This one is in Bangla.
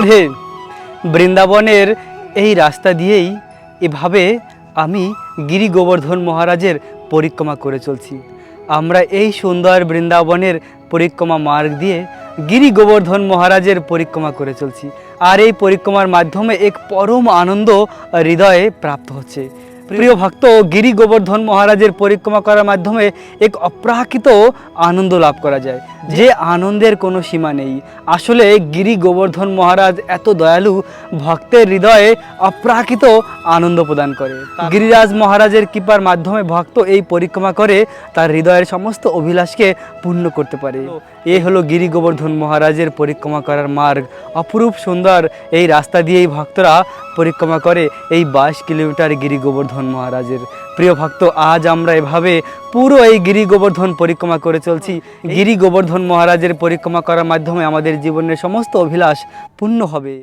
রাধে। বৃন্দাবনের এই রাস্তা দিয়েই এভাবে আমি গিরি গোবর্ধন মহারাজের পরিক্রমা করে চলছি। আমরা এই সুন্দর বৃন্দাবনের পরিক্রমা মার্গ দিয়ে গিরি গোবর্ধন মহারাজের পরিক্রমা করে চলছি। আর এই পরিক্রমার মাধ্যমে এক পরম আনন্দ হৃদয়ে প্রাপ্ত হচ্ছে। প্রিয় ভক্ত, গিরি গোবর্ধন মহারাজের পরিক্রমা করার মাধ্যমে এক অপ্রাকৃত আনন্দ লাভ করা যায়, যে আনন্দের কোনো সীমা নেই। আসলে গিরি গোবর্ধন মহারাজ এত দয়ালু, ভক্তের হৃদয়ে অপ্রাকৃত আনন্দ প্রদান করে। গিরিরাজ মহারাজের কৃপার মাধ্যমে ভক্ত এই পরিক্রমা করে তার হৃদয়ের সমস্ত অভিলাষকে পূর্ণ করতে পারে। এ হলো গিরি গোবর্ধন মহারাজের পরিক্রমা করার মার্গ। অপরূপ সুন্দর এই রাস্তা দিয়েই ভক্তরা পরিক্রমা করে এই 22 কিলোমিটার গিরি গোবর্ধন মহারাজের। প্রিয় ভক্ত, আজ আমরা এভাবে পুরো এই গিরি গোবর্ধন পরিক্রমা করে চলছি। গিরি গোবর্ধন মহারাজের পরিক্রমা করার মাধ্যমে আমাদের জীবনের সমস্ত অভিলাষ পূর্ণ হবে।